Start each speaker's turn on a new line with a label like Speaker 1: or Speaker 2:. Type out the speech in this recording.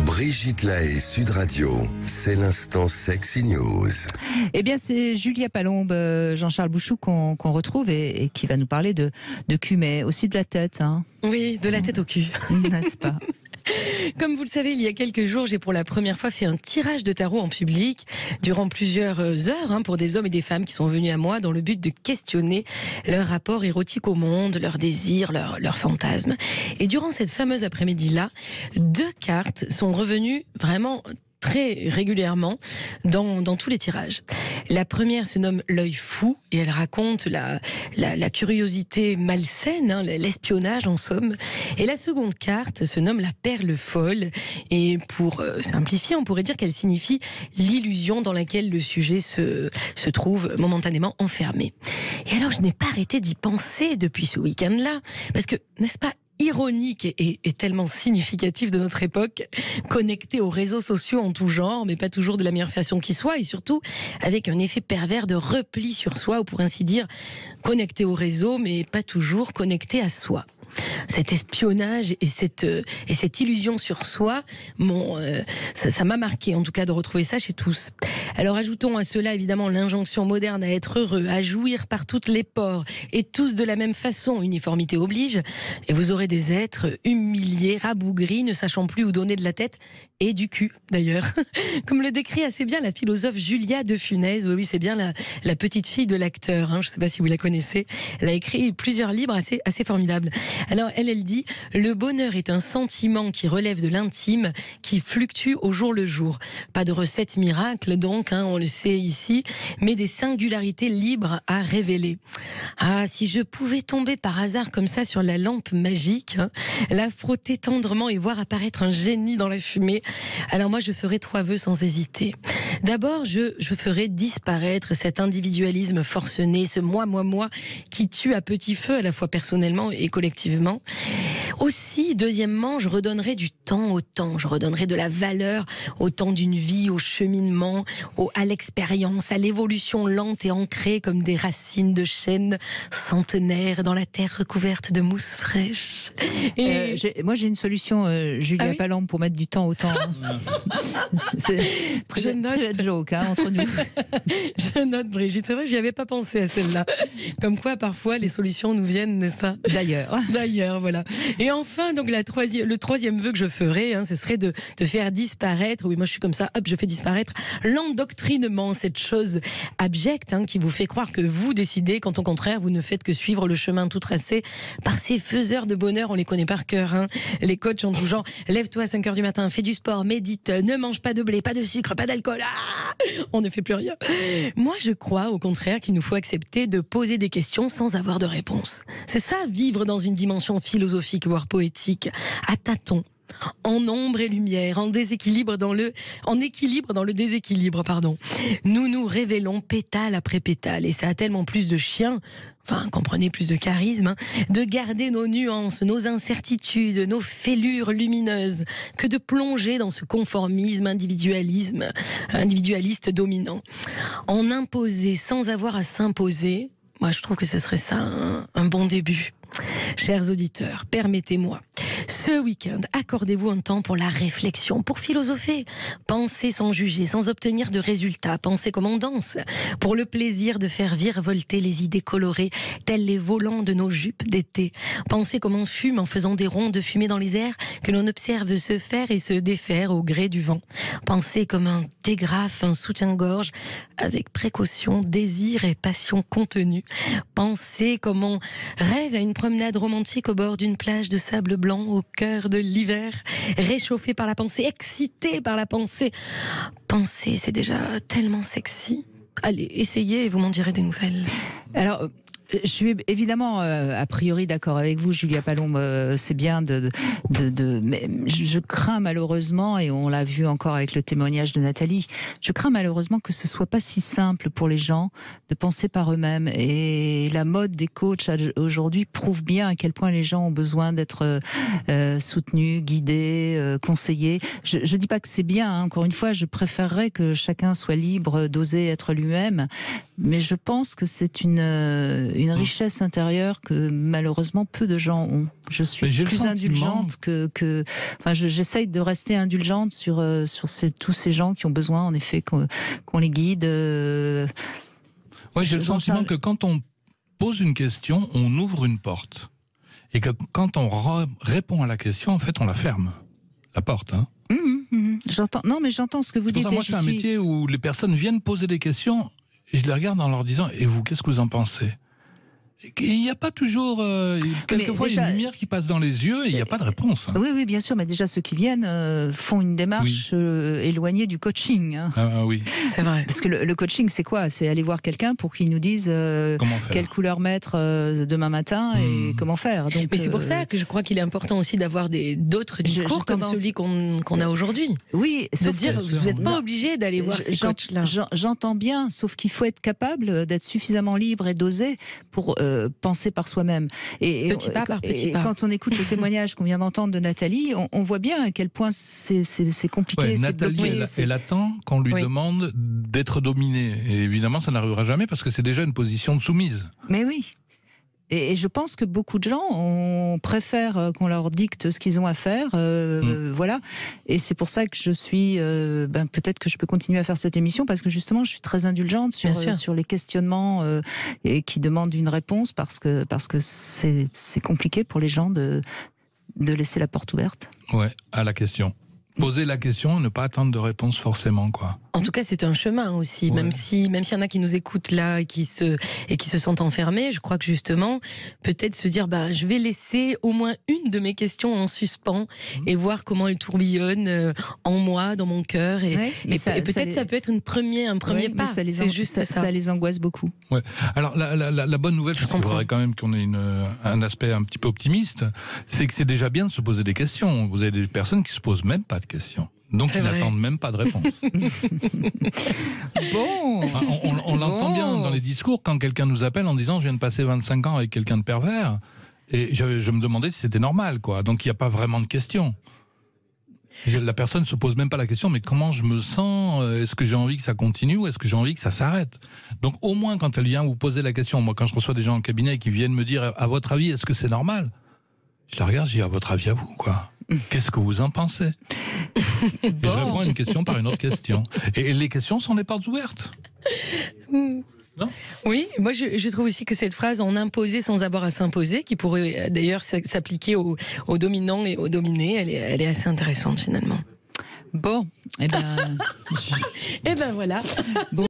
Speaker 1: Brigitte Lahaie, Sud Radio, c'est l'instant Sexy News.
Speaker 2: Eh bien, c'est Julia Palombe, Jean-Charles Bouchou qu'on retrouve et qui va nous parler de cul, mais aussi de la tête. Hein.
Speaker 3: Oui, de la tête au cul.
Speaker 2: N'est-ce pas?
Speaker 3: Comme vous le savez, il y a quelques jours, j'ai pour la première fois fait un tirage de tarot en public durant plusieurs heures pour des hommes et des femmes qui sont venus à moi dans le but de questionner leur rapport érotique au monde, leurs désirs, leurs fantasmes. Et durant cette fameuse après-midi-là, 2 cartes sont revenues vraiment très régulièrement dans tous les tirages. La première se nomme l'œil fou et elle raconte la curiosité malsaine, l'espionnage en somme. Et la seconde carte se nomme la perle folle et pour simplifier, on pourrait dire qu'elle signifie l'illusion dans laquelle le sujet se trouve momentanément enfermé. Et alors je n'ai pas arrêté d'y penser depuis ce week-end-là parce que, n'est-ce pas, ironique et tellement significatif de notre époque, connecté aux réseaux sociaux en tout genre, mais pas toujours de la meilleure façon qui soit, et surtout avec un effet pervers de repli sur soi, ou pour ainsi dire, connecté aux réseaux, mais pas toujours connecté à soi. Cet espionnage et cette illusion sur soi, ça m'a marqué en tout cas de retrouver ça chez tous. Alors ajoutons à cela évidemment l'injonction moderne à être heureux, à jouir par toutes les pores et tous de la même façon, uniformité oblige, et vous aurez des êtres humiliés, rabougris, ne sachant plus où donner de la tête et du cul d'ailleurs. Comme le décrit assez bien la philosophe Julia de Funès, oui c'est bien la petite fille de l'acteur, je ne sais pas si vous la connaissez, elle a écrit plusieurs livres assez formidables. Alors elle dit « Le bonheur est un sentiment qui relève de l'intime, qui fluctue au jour le jour. Pas de recette miracle donc, on le sait ici, mais des singularités libres à révéler. » Ah, si je pouvais tomber par hasard comme ça sur la lampe magique, la frotter tendrement et voir apparaître un génie dans la fumée, alors moi je ferais 3 vœux sans hésiter. D'abord, je ferais disparaître cet individualisme forcené, ce moi qui tue à petit feu à la fois personnellement et collectivement. Aussi, deuxièmement, je redonnerai du temps au temps, je redonnerai de la valeur au temps d'une vie, au cheminement, à l'expérience, à l'évolution lente et ancrée comme des racines de chêne centenaires dans la terre recouverte de mousse fraîche. Et
Speaker 2: moi j'ai une solution, Julia Palombe, pour mettre du temps au temps.
Speaker 3: Je note.
Speaker 2: Joke, entre nous.
Speaker 3: Je note, Brigitte, c'est vrai que j'y avais pas pensé à celle-là. Comme quoi parfois les solutions nous viennent, n'est-ce pas? D'ailleurs, voilà. Et enfin, donc le troisième vœu que je ferai, ce serait de faire disparaître, oui moi je suis comme ça, hop, je fais disparaître l'endoctrinement, cette chose abjecte qui vous fait croire que vous décidez quand au contraire vous ne faites que suivre le chemin tout tracé par ces faiseurs de bonheur, on les connaît par cœur, les coachs en tout genre, lève-toi à 5h du matin, fais du sport, médite, ne mange pas de blé, pas de sucre, pas d'alcool, on ne fait plus rien. Moi je crois au contraire qu'il nous faut accepter de poser des questions sans avoir de réponse. C'est ça, vivre dans une dimension philosophique voire poétique, à tâtons, en ombre et lumière, en équilibre dans le déséquilibre, pardon. Nous nous révélons pétale après pétale, et ça a tellement plus de chien, comprenez, plus de charisme, de garder nos nuances, nos incertitudes, nos fêlures lumineuses, que de plonger dans ce conformisme individualiste dominant. En imposer sans avoir à s'imposer, moi je trouve que ce serait ça un bon début. Chers auditeurs, permettez-moi, ce week-end, accordez-vous un temps pour la réflexion, pour philosopher, penser sans juger, sans obtenir de résultats, penser comme on danse, pour le plaisir de faire virevolter les idées colorées, tels les volants de nos jupes d'été, penser comme on fume en faisant des ronds de fumée dans les airs que l'on observe se faire et se défaire au gré du vent, penser comme un dégrafe, un soutien-gorge, avec précaution, désir et passion contenue, penser comme on rêve à une promenade romantique au bord d'une plage de sable blanc au cœur de l'hiver, réchauffé par la pensée, excité par la pensée. Penser, c'est déjà tellement sexy. Allez, essayez et vous m'en direz des nouvelles.
Speaker 2: Alors, je suis évidemment a priori d'accord avec vous, Julia Palombe. C'est bien mais je crains malheureusement, et on l'a vu encore avec le témoignage de Nathalie, je crains malheureusement que ce soit pas si simple pour les gens de penser par eux-mêmes. Et la mode des coachs aujourd'hui prouve bien à quel point les gens ont besoin d'être soutenus, guidés, conseillés. Je dis pas que c'est bien, encore une fois, je préférerais que chacun soit libre d'oser être lui-même, mais je pense que c'est une une richesse intérieure que malheureusement peu de gens ont. Je suis plus indulgente que enfin, j'essaye de rester indulgente sur tous ces gens qui ont besoin, en effet, qu'on les guide.
Speaker 4: Oui, j'ai le sentiment que quand on pose une question, on ouvre une porte. Et que quand on répond à la question, en fait, on la ferme. La porte, hein.
Speaker 2: J'entends. Non, mais j'entends ce que vous dites.
Speaker 4: Moi, je fais un métier où les personnes viennent poser des questions et je les regarde en leur disant « Et vous, qu'est-ce que vous en pensez ?» Il n'y a pas toujours... quelquefois, il y a une lumière qui passe dans les yeux et il n'y a pas de réponse. Hein.
Speaker 2: Oui, bien sûr, mais déjà, ceux qui viennent font une démarche éloignée du coaching. Hein.
Speaker 4: Oui,
Speaker 3: c'est vrai.
Speaker 2: Parce que le coaching, c'est quoi? C'est aller voir quelqu'un pour qu'il nous dise quelle couleur mettre demain matin et comment faire. Donc,
Speaker 3: mais c'est pour ça que je crois qu'il est important aussi d'avoir d'autres discours comme celui qu'on a aujourd'hui.
Speaker 2: Oui,
Speaker 3: de dire, vous n'êtes pas obligé d'aller voir ces coachs-là.
Speaker 2: J'entends bien, sauf qu'il faut être capable d'être suffisamment libre et dosé pour penser par soi-même.
Speaker 3: Petit pas par petit pas.
Speaker 2: Quand on écoute le témoignage qu'on vient d'entendre de Nathalie, on voit bien à quel point c'est compliqué.
Speaker 4: Nathalie, elle attend qu'on lui demande d'être dominée. Et évidemment, ça n'arrivera jamais parce que c'est déjà une position de soumise.
Speaker 2: Mais oui. Et je pense que beaucoup de gens préfèrent qu'on leur dicte ce qu'ils ont à faire, voilà. Et c'est pour ça que je suis, peut-être que je peux continuer à faire cette émission parce que justement, je suis très indulgente sur les questionnements et qui demandent une réponse parce que c'est compliqué pour les gens de laisser la porte ouverte.
Speaker 4: Ouais, à la question. Poser la question, ne pas attendre de réponse forcément, quoi.
Speaker 3: En tout cas, c'est un chemin aussi, même s'il y en a qui nous écoutent là et qui se sentent enfermés. Je crois que justement, peut-être se dire, je vais laisser au moins une de mes questions en suspens et voir comment elle tourbillonne en moi, dans mon cœur. Et peut-être ça peut être un premier pas.
Speaker 2: Ça les angoisse beaucoup.
Speaker 4: Ouais. Alors la bonne nouvelle, je trouverais quand même qu'on ait un aspect un petit peu optimiste, c'est que c'est déjà bien de se poser des questions. Vous avez des personnes qui se posent même pas de questions. Donc ils n'attendent même pas de réponse.
Speaker 2: Bon.
Speaker 4: On l'entend bien dans les discours quand quelqu'un nous appelle en disant « je viens de passer 25 ans avec quelqu'un de pervers ». Et je me demandais si c'était normal, quoi. Donc il n'y a pas vraiment de question. La personne ne se pose même pas la question « mais comment je me sens ? Est-ce que j'ai envie que ça continue ou est-ce que j'ai envie que ça s'arrête ?» Donc au moins quand elle vient vous poser la question, moi quand je reçois des gens en cabinet qui viennent me dire « à votre avis, est-ce que c'est normal ?» Je la regarde, je dis « à votre avis à vous, quoi. Qu'est-ce que vous en pensez ?» Et je réponds à une question par une autre question. Et les questions sont les portes ouvertes. Non ?
Speaker 3: Oui, moi je trouve aussi que cette phrase « en imposer sans avoir à s'imposer », qui pourrait d'ailleurs s'appliquer aux dominants et aux dominés, elle est assez intéressante finalement.
Speaker 2: Bon, et ben voilà. Bon.